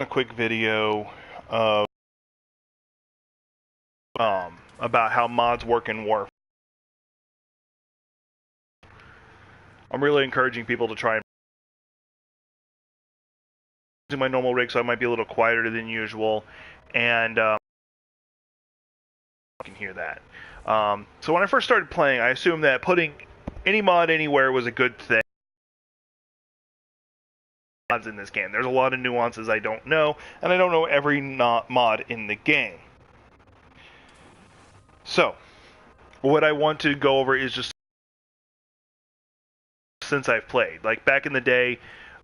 A quick video about how mods work in Warframe. I'm really encouraging people to try and do my normal rig, so I might be a little quieter than usual, and you can hear that. So when I first started playing, I assumed that putting any mod anywhere was a good thing. Mods in this game. There's a lot of nuances I don't know, and I don't know every mod in the game. So, what I want to go over is just since I've played. Like back in the day,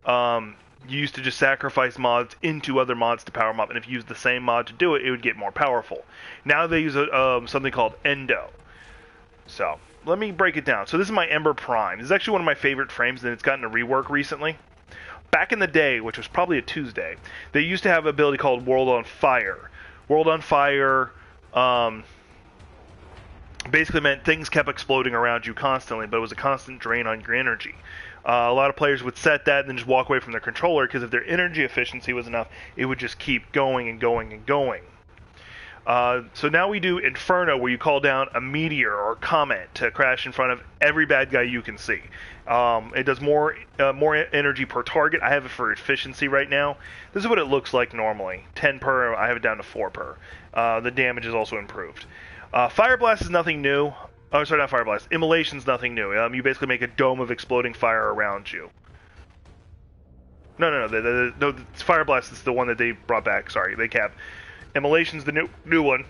you used to just sacrifice mods into other mods to power them up, and if you used the same mod to do it, it would get more powerful. Now they use something called Endo. So, let me break it down. So this is my Ember Prime. This is actually one of my favorite frames, and it's gotten a rework recently. Back in the day, which was probably a Tuesday, they used to have an ability called World on Fire. World on Fire basically meant things kept exploding around you constantly, but it was a constant drain on your energy. A lot of players would set that and then just walk away from their controller, because if their energy efficiency was enough, it would just keep going and going and going. So now we do Inferno, where you call down a meteor or comet to crash in front of every bad guy you can see. It does more energy per target. I have it for efficiency right now. This is what it looks like normally. 10 per, I have it down to 4 per. The damage is also improved. Fire Blast is nothing new. Oh, sorry, not Fire Blast. Immolation's nothing new. You basically make a dome of exploding fire around you. No, Fire Blast is the one that they brought back. Sorry, they kept. Immolation's the new one.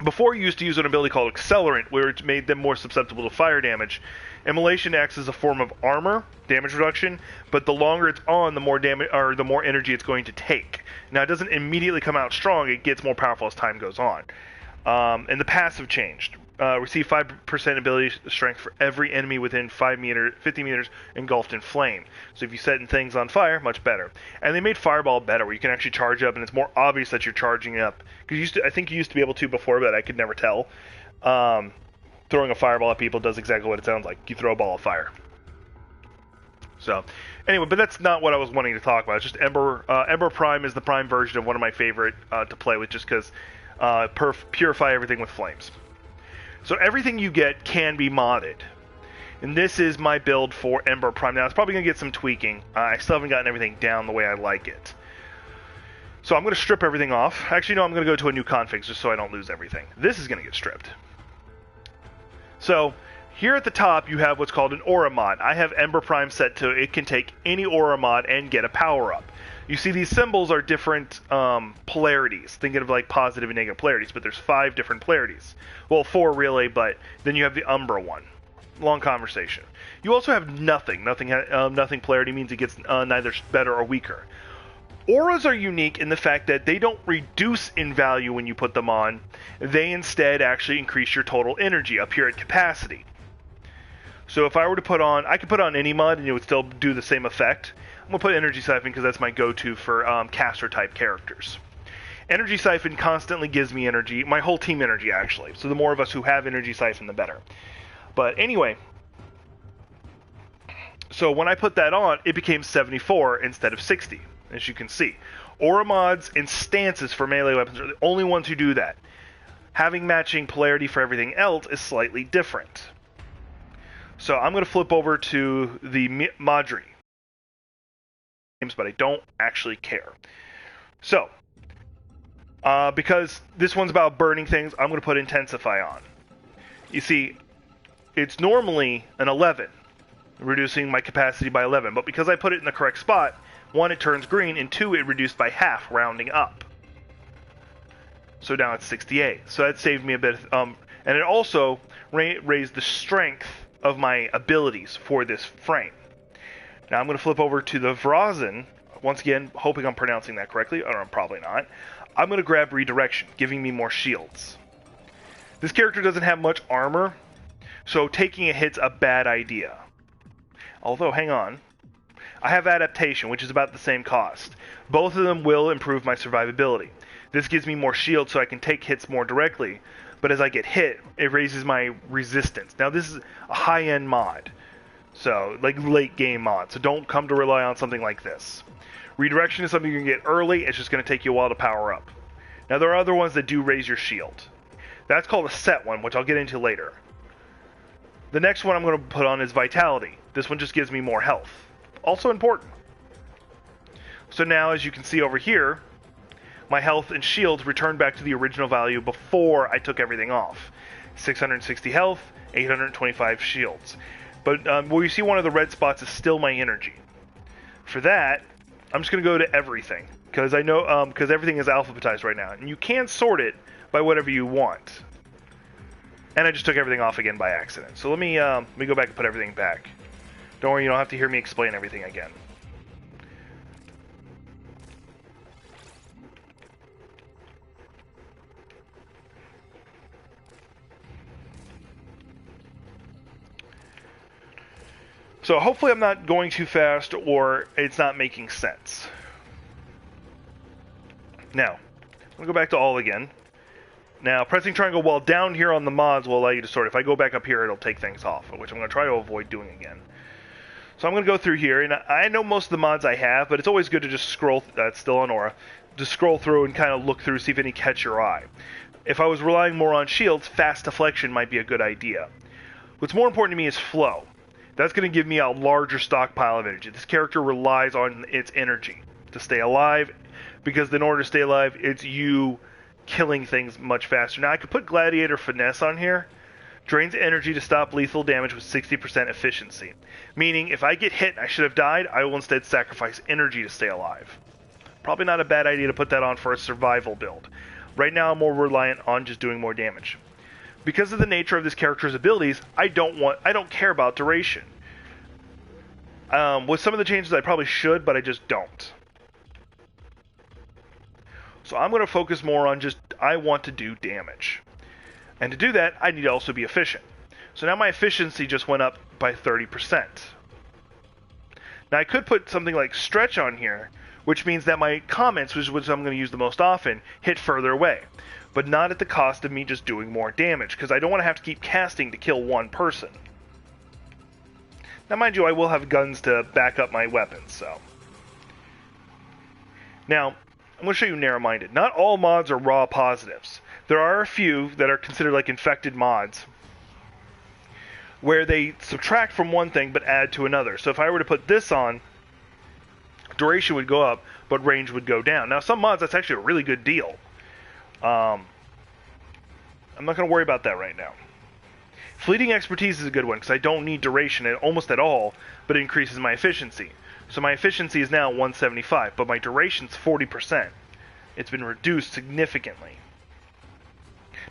Before, you used to use an ability called Accelerant, where it made them more susceptible to fire damage. Immolation acts as a form of armor, damage reduction, but the longer it's on, the more damage or the more energy it's going to take. Now, it doesn't immediately come out strong; it gets more powerful as time goes on. And the passive changed. Receive 5% ability strength for every enemy within 50 meters engulfed in flame. So if you set things on fire, much better. And they made Fireball better, where you can actually charge up, and it's more obvious that you're charging up. Because I think you used to be able to before, but I could never tell. Throwing a fireball at people does exactly what it sounds like. You throw a ball of fire. So, anyway, but that's not what I was wanting to talk about. It's just Ember Prime is the Prime version of one of my favorite to play with, just because purify everything with flames. So everything you get can be modded. And this is my build for Ember Prime. Now, it's probably going to get some tweaking. I still haven't gotten everything down the way I like it. So I'm going to strip everything off. Actually, no, I'm going to go to a new config just so I don't lose everything. This is going to get stripped. So here at the top, you have what's called an Aura Mod. I have Ember Prime set to it can take any Aura Mod and get a power-up. You see these symbols are different polarities. Think of like positive and negative polarities, but there's 5 different polarities. Well, 4 really, but then you have the Umbra one. Long conversation. You also have nothing. Nothing polarity means it gets neither better or weaker. Auras are unique in the fact that they don't reduce in value when you put them on. They instead actually increase your total energy up here at capacity. So if I were to put on, I could put on any mod and it would still do the same effect. I'm going to put Energy Siphon because that's my go-to for caster-type characters. Energy Siphon constantly gives me energy, my whole team energy, actually. So the more of us who have Energy Siphon, the better. But anyway, so when I put that on, it became 74 instead of 60, as you can see. Aura mods and stances for melee weapons are the only ones who do that. Having matching polarity for everything else is slightly different. So I'm going to flip over to the Modry. But I don't actually care. So, because this one's about burning things, I'm going to put Intensify on. You see, it's normally an 11, reducing my capacity by 11, but because I put it in the correct spot, 1, it turns green, and 2, it reduced by half, rounding up. So now it's 68. So that saved me a bit, and it also raised the strength of my abilities for this frame. Now I'm going to flip over to the Vrazen, once again, hoping I'm pronouncing that correctly, or I'm probably not. I'm going to grab Redirection, giving me more shields. This character doesn't have much armor, so taking a hit's a bad idea. Although, hang on. I have Adaptation, which is about the same cost. Both of them will improve my survivability. This gives me more shield so I can take hits more directly, but as I get hit, it raises my resistance. Now this is a high-end mod. So, like late game mods. So don't come to rely on something like this. Redirection is something you can get early. It's just going to take you a while to power up. Now, there are other ones that do raise your shield. That's called a set one, which I'll get into later. The next one I'm going to put on is Vitality. This one just gives me more health. Also important. So now, as you can see over here, my health and shields return back to the original value before I took everything off. 660 health, 825 shields. But where you see one of the red spots is still my energy. For that, I'm just going to go to everything, because I know because everything is alphabetized right now, and you can sort it by whatever you want. And I just took everything off again by accident. So let me go back and put everything back. Don't worry, you don't have to hear me explain everything again. So hopefully I'm not going too fast or it's not making sense. Now, I'm going to go back to all again. Now, pressing triangle while down here on the mods will allow you to sort. If I go back up here, it'll take things off, which I'm going to try to avoid doing again. So I'm going to go through here, and I know most of the mods I have, but it's always good to just scroll, that's still on Aura, just scroll through and kind of look through, see if any catch your eye. If I was relying more on shields, fast deflection might be a good idea. What's more important to me is flow. That's going to give me a larger stockpile of energy. This character relies on its energy to stay alive, because in order to stay alive, it's you killing things much faster. Now, I could put Gladiator Finesse on here. Drains energy to stop lethal damage with 60% efficiency. Meaning, if I get hit and I should have died, I will instead sacrifice energy to stay alive. Probably not a bad idea to put that on for a survival build. Right now, I'm more reliant on just doing more damage. Because of the nature of this character's abilities, I don't care about duration. With some of the changes, I probably should, but I just don't. So I'm going to focus more on just, I want to do damage. And to do that, I need to also be efficient. So now my efficiency just went up by 30%. Now I could put something like stretch on here, which means that my comments, which I'm going to use the most often, hit further away. But not at the cost of me just doing more damage, because I don't want to have to keep casting to kill one person. Now mind you, I will have guns to back up my weapons, so. Now, I'm going to show you narrow-minded. Not all mods are raw positives. There are a few that are considered like infected mods, where they subtract from one thing but add to another. So if I were to put this on, duration would go up, but range would go down. Now some mods, that's actually a really good deal. I'm not going to worry about that right now. Fleeting expertise is a good one, because I don't need duration almost at all, but it increases my efficiency. So my efficiency is now 175, but my duration's 40%. It's been reduced significantly.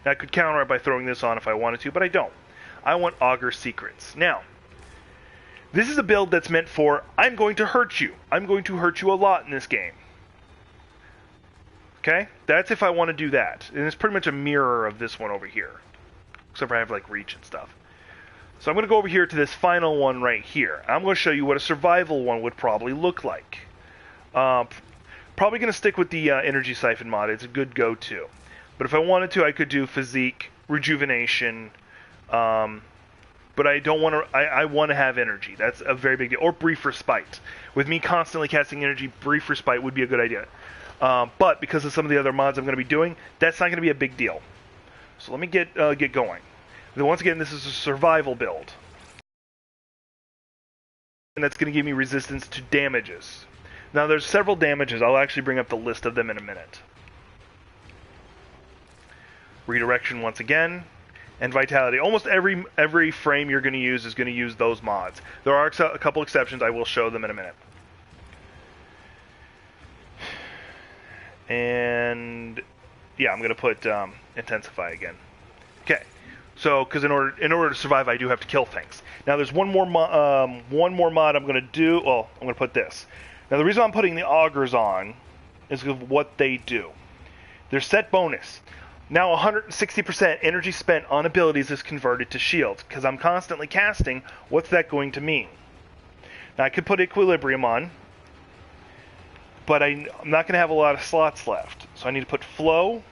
Now I could counter it by throwing this on if I wanted to, but I don't. I want Augur Secrets. Now, this is a build that's meant for, I'm going to hurt you. I'm going to hurt you a lot in this game. Okay? That's if I want to do that. And it's pretty much a mirror of this one over here. Except for I have like reach and stuff. So I'm going to go over here to this final one right here. I'm going to show you what a survival one would probably look like. Probably going to stick with the Energy Siphon mod. It's a good go-to. But if I wanted to, I could do Physique, Rejuvenation, but I don't want to. I want to have energy. That's a very big deal. Or Brief Respite. With me constantly casting energy, Brief Respite would be a good idea. But because of some of the other mods I'm going to be doing, that's not going to be a big deal. So let me get going. Then once again, this is a survival build, and that's going to give me resistance to damages. Now there's several damages. I'll actually bring up the list of them in a minute. Redirection once again, and Vitality. Almost every frame you're going to use is going to use those mods. There are a couple exceptions. I will show them in a minute. And yeah, I'm going to put Intensify again. Okay, so because in order to survive, I do have to kill things. Now there's one more mod I'm going to do. Well, I'm going to put this. Now the reason I'm putting the augurs on is because of what they do. Their set bonus. Now 160% energy spent on abilities is converted to shields. Because I'm constantly casting, what's that going to mean? Now I could put Equilibrium on, but I'm not going to have a lot of slots left. So I need to put Flow.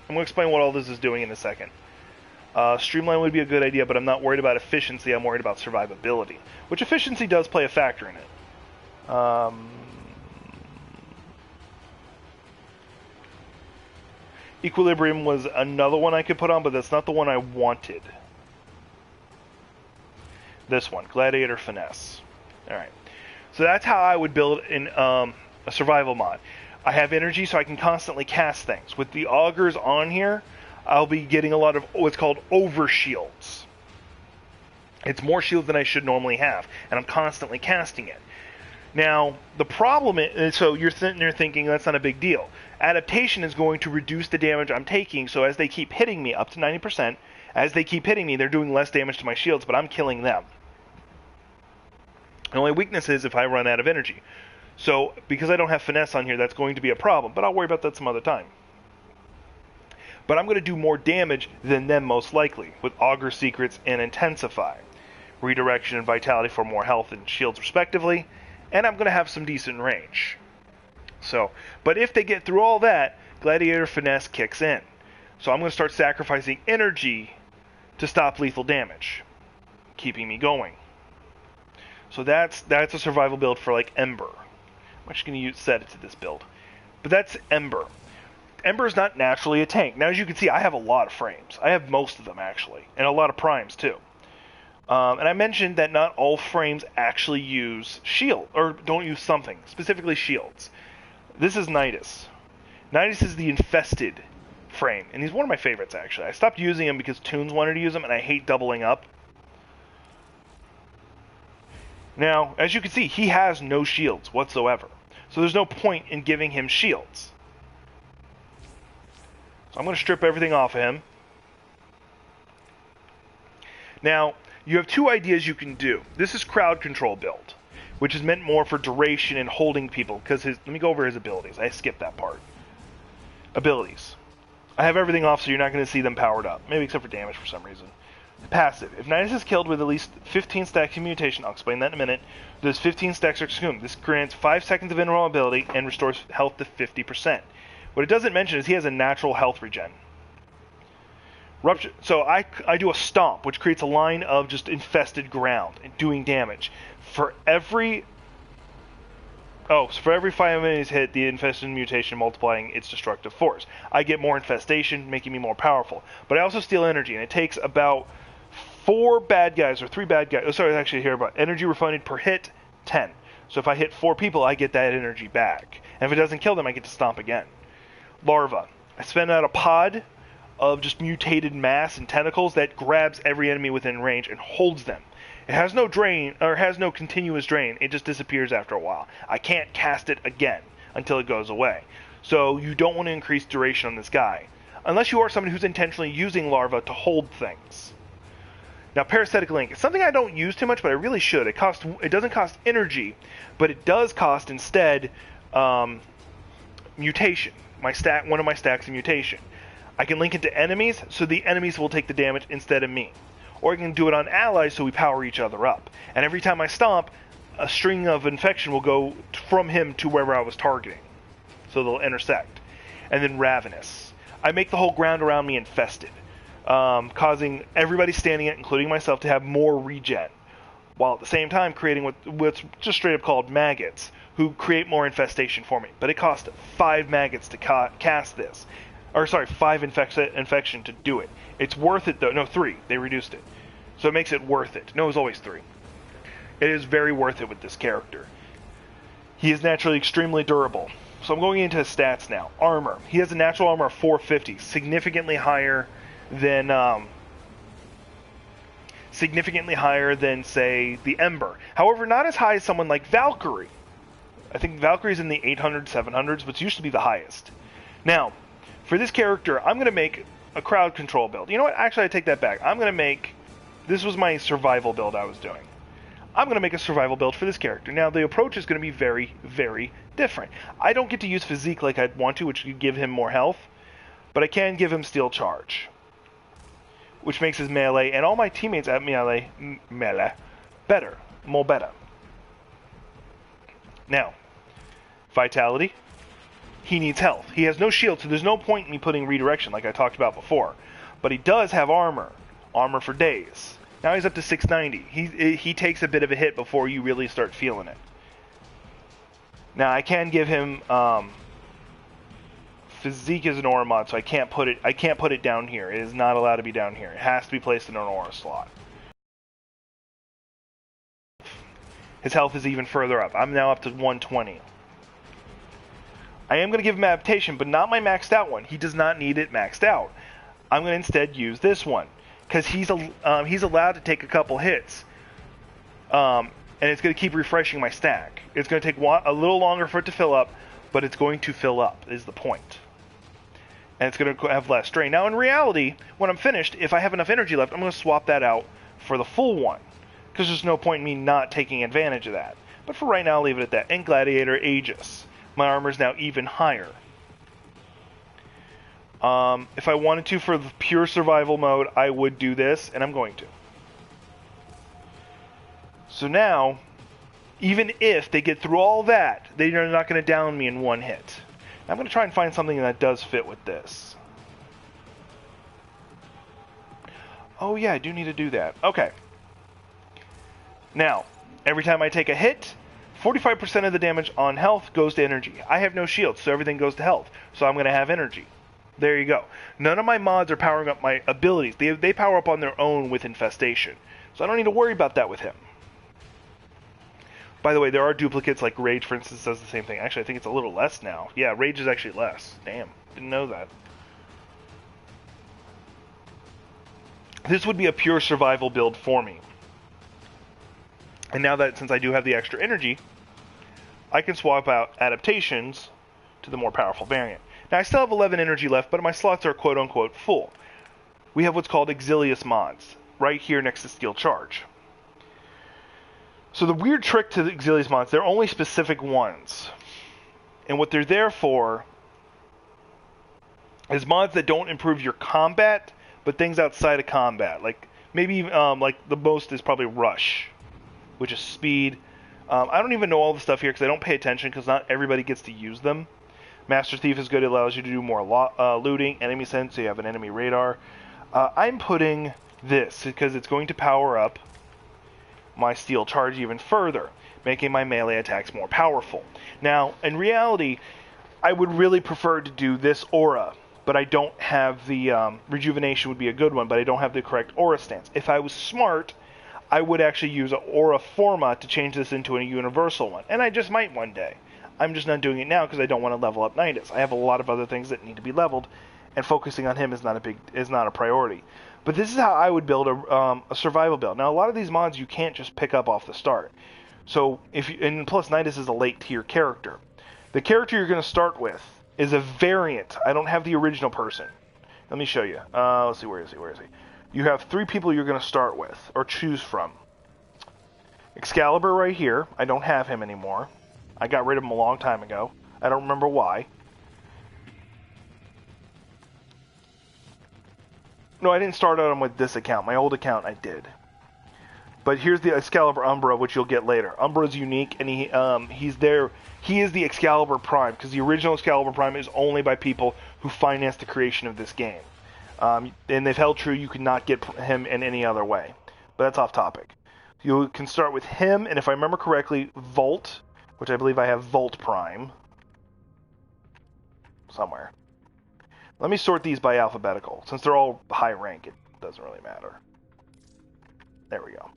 I'm going to explain what all this is doing in a second. Streamline would be a good idea, but I'm not worried about efficiency. I'm worried about survivability, which efficiency does play a factor in it. Equilibrium was another one I could put on, but that's not the one I wanted. This one, Gladiator Finesse. Alright. So that's how I would build in a survival mod. I have energy, so I can constantly cast things. With the augers on here, I'll be getting a lot of what's called over shields. It's more shields than I should normally have, and I'm constantly casting it. Now, the problem is, so you're sitting there thinking that's not a big deal. Adaptation is going to reduce the damage I'm taking, so as they keep hitting me, up to 90%, as they keep hitting me, they're doing less damage to my shields, but I'm killing them. The only weakness is if I run out of energy. So, because I don't have finesse on here, that's going to be a problem, but I'll worry about that some other time. But I'm going to do more damage than them most likely, with Augur Secrets and Intensify. Redirection and Vitality for more health and shields respectively, and I'm going to have some decent range. So, but if they get through all that, Gladiator Finesse kicks in. So I'm going to start sacrificing energy to stop lethal damage, keeping me going. So that's a survival build for like Ember. I'm actually going to set it to this build. But that's Ember. Ember is not naturally a tank. Now, as you can see, I have a lot of frames. I have most of them, actually. And a lot of primes, too. And I mentioned that not all frames actually use shield, or don't use something, specifically shields. This is Nidus. Nidus is the infested frame, and he's one of my favorites, actually. I stopped using him because Toons wanted to use him, and I hate doubling up. Now, as you can see, he has no shields whatsoever. So there's no point in giving him shields. So I'm going to strip everything off of him. Now, you have two ideas you can do. This is crowd control build, which is meant more for duration and holding people. Because let me go over his abilities. I skipped that part. Abilities. I have everything off, so you're not going to see them powered up. Maybe except for damage for some reason. Passive. If Nidus is killed with at least 15 stacks of mutation, I'll explain that in a minute, those 15 stacks are consumed. This grants 5 seconds of invulnerability and restores health to 50%. What it doesn't mention is he has a natural health regen. Rupture. So I do a stomp, which creates a line of just infested ground and doing damage. For every 5 enemies hit, the infested mutation multiplying its destructive force. I get more infestation, making me more powerful. But I also steal energy, and it takes about 4 bad guys, or 3 bad guys. Oh, sorry, actually here, but energy refunded per hit, 10. So if I hit 4 people, I get that energy back. And if it doesn't kill them, I get to stomp again. Larva. I spend out a pod of just mutated mass and tentacles that grabs every enemy within range and holds them. It has no drain, or has no continuous drain. It just disappears after a while. I can't cast it again until it goes away. So you don't want to increase duration on this guy, unless you are somebody who's intentionally using larva to hold things. Now, Parasitic Link is something I don't use too much, but I really should. It doesn't cost energy, but it does cost instead mutation. One of my stacks of mutation. I can link it to enemies, so the enemies will take the damage instead of me. Or I can do it on allies, so we power each other up. And every time I stomp, a string of infection will go from him to wherever I was targeting. So they'll intersect. And then Ravenous. I make the whole ground around me infested, causing everybody standing it, including myself, to have more regen. While at the same time creating what's just straight up called maggots, who create more infestation for me. But it cost 5 maggots to cast this. Or sorry, 5 infection to do it. It's worth it though. No, 3. They reduced it. So it makes it worth it. No, it was always 3. It is very worth it with this character. He is naturally extremely durable. So I'm going into his stats now. Armor. He has a natural armor of 450. Significantly higher than say, the Ember. However, not as high as someone like Valkyrie. I think Valkyrie's in the 800s, 700s, which used to be the highest. Now, for this character, I'm going to make a crowd control build. You know what? Actually, I take that back. I'm going to make... This was my survival build I was doing. I'm going to make a survival build for this character. Now, the approach is going to be very, very different. I don't get to use physique like I'd want to, which could give him more health. But I can give him steel charge, which makes his melee and all my teammates at melee better. More better. Now, vitality. He needs health. He has no shield, so there's no point in me putting redirection like I talked about before. But he does have armor. armor for days. Now he's up to 690. He takes a bit of a hit before you really start feeling it. Now I can give him physique is an aura mod, so I can't put it down here. It is not allowed to be down here. It has to be placed in an aura slot. His health is even further up. I'm now up to 120. I am going to give him adaptation, but not my maxed out one. He does not need it maxed out. I'm going to instead use this one, because he's allowed to take a couple hits, and it's going to keep refreshing my stack. It's going to take a little longer for it to fill up, but it's going to fill up, is the point. And it's going to have less strain. Now, in reality, when I'm finished, if I have enough energy left, I'm going to swap that out for the full one, because there's no point in me not taking advantage of that. But for right now, I'll leave it at that. And Gladiator Aegis. My armor is now even higher. If I wanted to, for the pure survival mode, I would do this, and I'm going to. So now, even if they get through all that, they're not going to down me in one hit. I'm going to try and find something that does fit with this. Oh yeah, I do need to do that. Okay. Now, every time I take a hit, 45% of the damage on health goes to energy. I have no shield, so everything goes to health. So I'm going to have energy. There you go. None of my mods are powering up my abilities. They power up on their own with Infestation. So I don't need to worry about that with him. By the way, there are duplicates, like Rage, for instance, does the same thing. Actually, I think it's a little less now. Yeah, Rage is actually less. Damn, didn't know that. This would be a pure survival build for me. And now that, since I do have the extra energy, I can swap out adaptations to the more powerful variant. Now, I still have 11 energy left, but my slots are quote-unquote full. We have what's called Exilius mods, right here next to Steel Charge. So the weird trick to the Exilius mods, they're only specific ones. And what they're there for is mods that don't improve your combat, but things outside of combat. Like, maybe, like, the most is probably Rush, which is speed. I don't even know all the stuff here because I don't pay attention because not everybody gets to use them. Master Thief is good. It allows you to do more looting. Enemy sense, so you have an enemy radar. I'm putting this because it's going to power up my Steel Charge even further, making my melee attacks more powerful. Now, in reality, I would really prefer to do this aura, but I don't have the Rejuvenation would be a good one, but I don't have the correct aura stance. If I was smart, I would actually use an Aura Forma to change this into a universal one, and I just might one day. I'm just not doing it now because I don't want to level up Nidus. I have a lot of other things that need to be leveled, and focusing on him is not a priority. But this is how I would build a survival build. Now, a lot of these mods you can't just pick up off the start. So and plus Nidus is a late tier character. The character you're going to start with is a variant. I don't have the original person. Let me show you. Let's see, where is he? You have 3 people you're going to start with, or choose from. Excalibur right here. I don't have him anymore. I got rid of him a long time ago. I don't remember why. No, I didn't start on him with this account. My old account, I did. But here's the Excalibur Umbra, which you'll get later. Umbra is unique, and he's there. He is the Excalibur Prime, because the original Excalibur Prime is only by people who financed the creation of this game. And they've held true, you could not get him in any other way. But that's off topic. You can start with him, and if I remember correctly, Volt, which I believe I have Volt Prime somewhere. Let me sort these by alphabetical. Since they're all high rank, it doesn't really matter. There we go.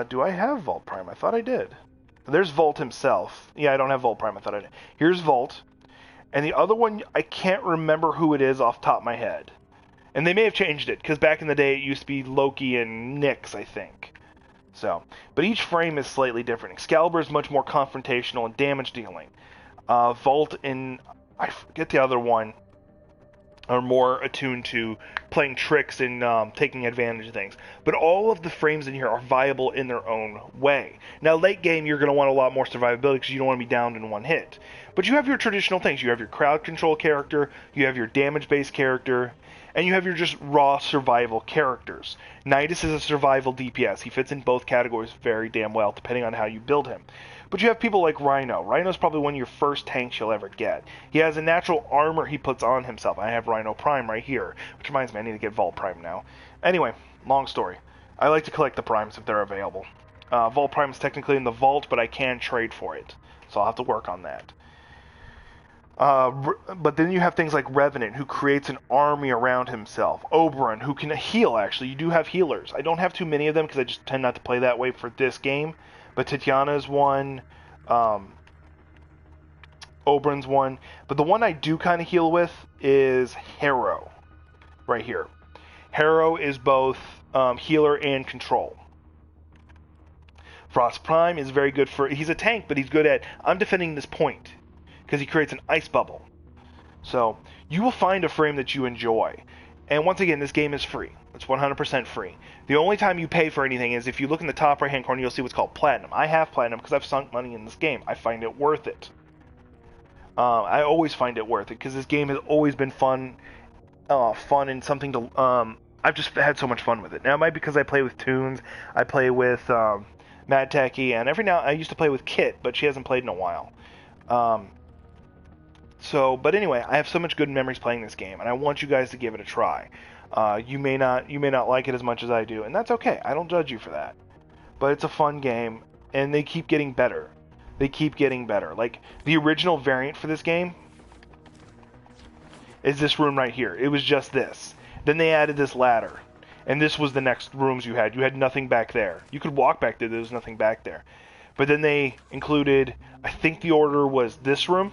Do I have Volt Prime? I thought I did. There's Volt himself. Yeah, I don't have Volt Prime. I thought I did. Here's Volt. And the other one, I can't remember who it is off the top of my head. And they may have changed it, because back in the day it used to be Loki and Nyx, I think. So, but each frame is slightly different. Excalibur is much more confrontational and damage dealing. Volt and I forget the other one are more attuned to playing tricks and taking advantage of things. But all of the frames in here are viable in their own way. Now, late game, you're going to want a lot more survivability because you don't want to be downed in one hit. But you have your traditional things. You have your crowd control character, you have your damage-based character, And you have your just raw survival characters. Nidus is a survival DPS. He fits in both categories very damn well, depending on how you build him. But you have people like Rhino. Rhino's probably one of your first tanks you'll ever get. He has a natural armor he puts on himself. I have Rhino Prime right here, which reminds me I need to get Vault Prime now. Anyway, long story. I like to collect the Primes if they're available. Vault Prime is technically in the vault, but I can trade for it. So I'll have to work on that. But then you have things like Revenant, who creates an army around himself. Oberon, who can heal, actually. You do have healers. I don't have too many of them because I just tend not to play that way for this game. But Tatiana's one. Oberon's one. But the one I do kind of heal with is Harrow. Right here. Harrow is both healer and control. Frost Prime is very good for... He's a tank, but he's good at... I'm defending this point. Because he creates an ice bubble. So, you will find a frame that you enjoy. And once again, this game is free. It's 100% free. The only time you pay for anything is if you look in the top right-hand corner, you'll see what's called Platinum. I have Platinum because I've sunk money in this game. I find it worth it. I always find it worth it because this game has always been fun and something to... I've just had so much fun with it. Now, it might be because I play with Toons. I play with Mad Tacky, and every now... I used to play with Kit, but she hasn't played in a while. But anyway, I have so much good memories playing this game, and I want you guys to give it a try. You may not like it as much as I do, and that's okay. I don't judge you for that. But it's a fun game, and they keep getting better. They keep getting better. Like, the original variant for this game is this room right here. It was just this. Then they added this ladder, and this was the next rooms you had. You had nothing back there. You could walk back there. There was nothing back there. But then they included, I think the order was this room.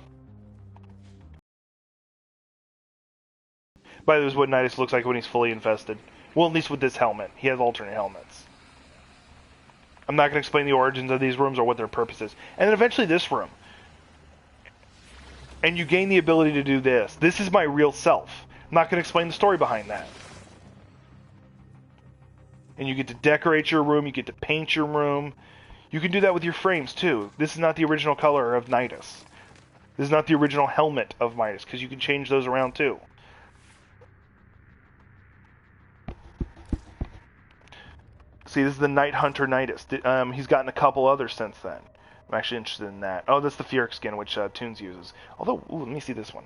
But this is what Nidus looks like when he's fully infested. Well, at least with this helmet. He has alternate helmets. I'm not going to explain the origins of these rooms or what their purpose is. And then eventually this room. And you gain the ability to do this. This is my real self. I'm not going to explain the story behind that. And you get to decorate your room. You get to paint your room. You can do that with your frames, too. This is not the original color of Nidus. This is not the original helmet of Midas, because you can change those around, too. See, this is the Night Hunter Nidus. He's gotten a couple others since then. I'm actually interested in that. Oh, that's the Furyk skin, which Toons uses. Although, ooh, let me see this one.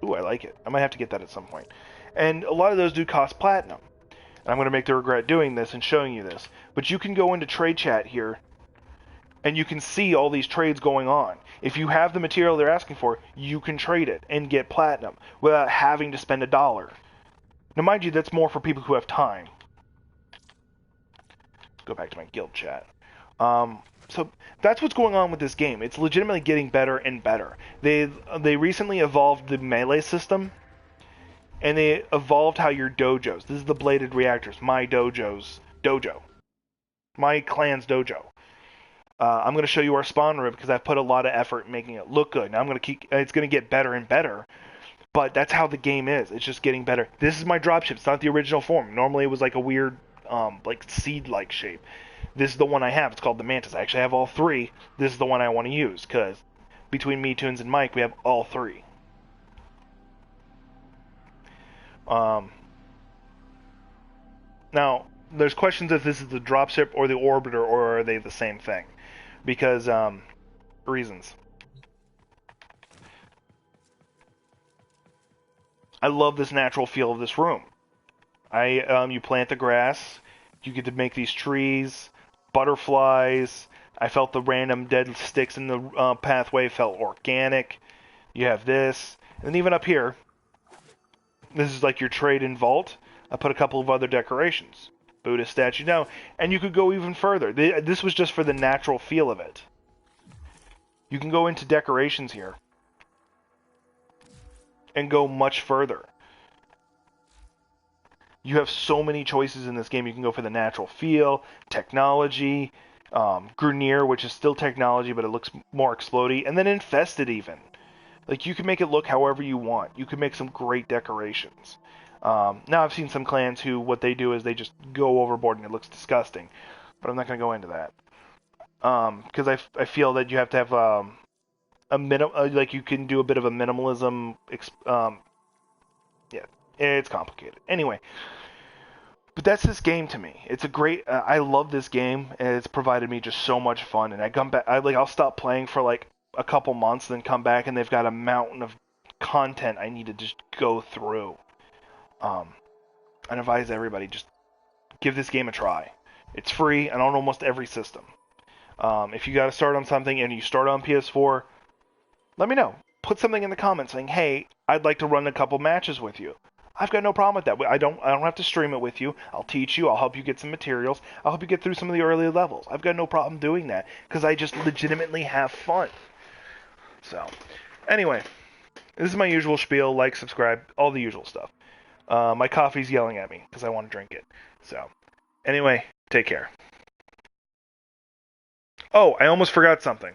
Ooh, I like it. I might have to get that at some point. And a lot of those do cost platinum. And I'm going to make the regret doing this and showing you this. But you can go into trade chat here, and you can see all these trades going on. If you have the material they're asking for, you can trade it and get platinum without having to spend $1. Now, mind you, that's more for people who have time. Go back to my guild chat. So that's what's going on with this game. It's legitimately getting better and better. They recently evolved the melee system, and they evolved how your dojos. This is the bladed reactors. My dojo's dojo. My clan's dojo. I'm going to show you our spawn room because I've put a lot of effort in making it look good. Now I'm going to keep. It's going to get better and better. But that's how the game is. It's just getting better. This is my dropship. It's not the original form. Normally it was like a weird, like seed-like shape. This is the one I have. It's called the Mantis. I actually have all three. This is the one I want to use because between me, Toons, and Mike, we have all three. Now, there's questions if this is the dropship or the orbiter, or are they the same thing? Because, reasons. I love this natural feel of this room. You plant the grass, you get to make these trees, butterflies. I felt the random dead sticks in the pathway felt organic. You have this, and even up here, this is like your trade in vault. I put a couple of other decorations. Buddha statue now, and you could go even further. This was just for the natural feel of it. You can go into decorations here and go much further. You have so many choices in this game. You can go for the natural feel, technology, Grenier, which is still technology, but it looks more explodey, and then Infested even. Like, you can make it look however you want. You can make some great decorations. Now, I've seen some clans who, what they do is they just go overboard and it looks disgusting. But I'm not going to go into that. Because I feel that you have to have like you can do a bit of a minimalism. Yeah, it's complicated. Anyway, but that's this game to me. It's a great. I love this game, and it's provided me just so much fun. And I come back. I'll stop playing for like a couple months, then come back, and they've got a mountain of content I need to just go through. I advise everybody just give this game a try. It's free and on almost every system. If you got to start on something and you start on PS4, let me know. Put something in the comments saying, "Hey, I'd like to run a couple matches with you." I've got no problem with that. I don't have to stream it with you. I'll teach you. I'll help you get some materials. I'll help you get through some of the early levels. I've got no problem doing that because I just legitimately have fun. So, anyway, this is my usual spiel. Like, subscribe, all the usual stuff. My coffee's yelling at me because I want to drink it. So, anyway, take care. Oh, I almost forgot something.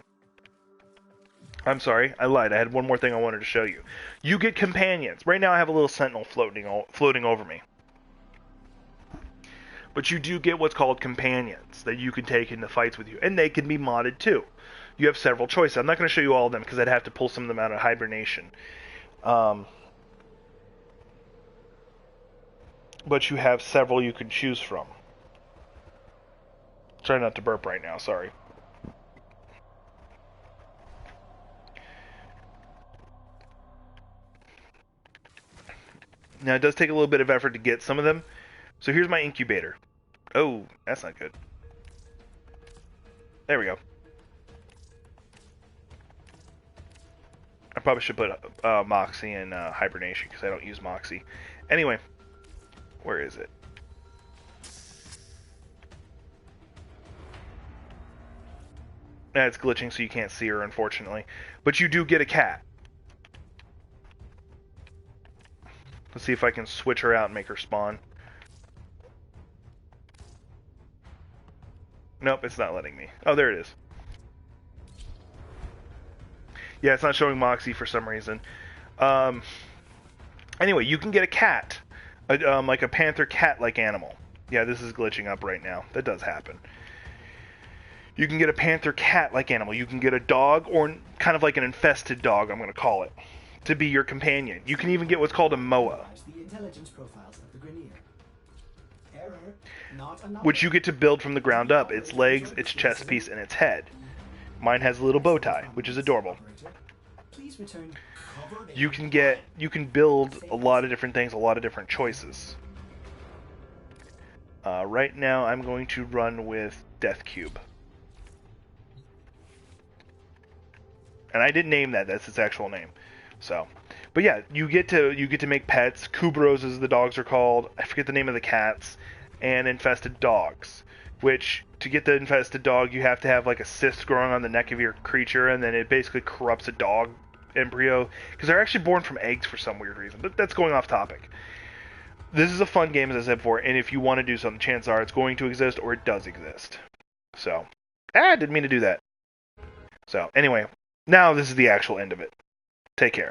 I'm sorry, I lied. I had one more thing I wanted to show you. You get companions. Right now I have a little sentinel floating over me. But you do get what's called companions that you can take into fights with you. And they can be modded too. You have several choices. I'm not going to show you all of them because I'd have to pull some of them out of hibernation. But you have several you can choose from. Try not to burp right now, sorry. Now, it does take a little bit of effort to get some of them. So here's my incubator. Oh, that's not good. There we go. I probably should put Moxie in hibernation because I don't use Moxie. Anyway, where is it? It's glitching so you can't see her, unfortunately. But you do get a cat. Let's see if I can switch her out and make her spawn. Nope, it's not letting me. Oh, there it is. Yeah, it's not showing Moxie for some reason. Anyway, you can get a cat. Like a panther cat-like animal. Yeah, this is glitching up right now. That does happen. You can get a panther cat-like animal. You can get a dog, or kind of like an infested dog, I'm going to call it, to be your companion. You can even get what's called a MOA, which you get to build from the ground up. Its legs, its chest piece, and its head. Mine has a little bow tie, which is adorable. You can build a lot of different things, a lot of different choices. Right now, I'm going to run with Death Cube. And I didn't name that. That's its actual name. So, but yeah, you get to make pets. Kubros, as the dogs are called. I forget the name of the cats. And infested dogs. Which, to get the infested dog, you have to have like a cyst growing on the neck of your creature, and then it basically corrupts a dog embryo. Because they're actually born from eggs for some weird reason. But that's going off topic. This is a fun game, as I said before, and if you want to do something, chances are it's going to exist, or it does exist. So, didn't mean to do that. So, anyway. Now this is the actual end of it. Take care.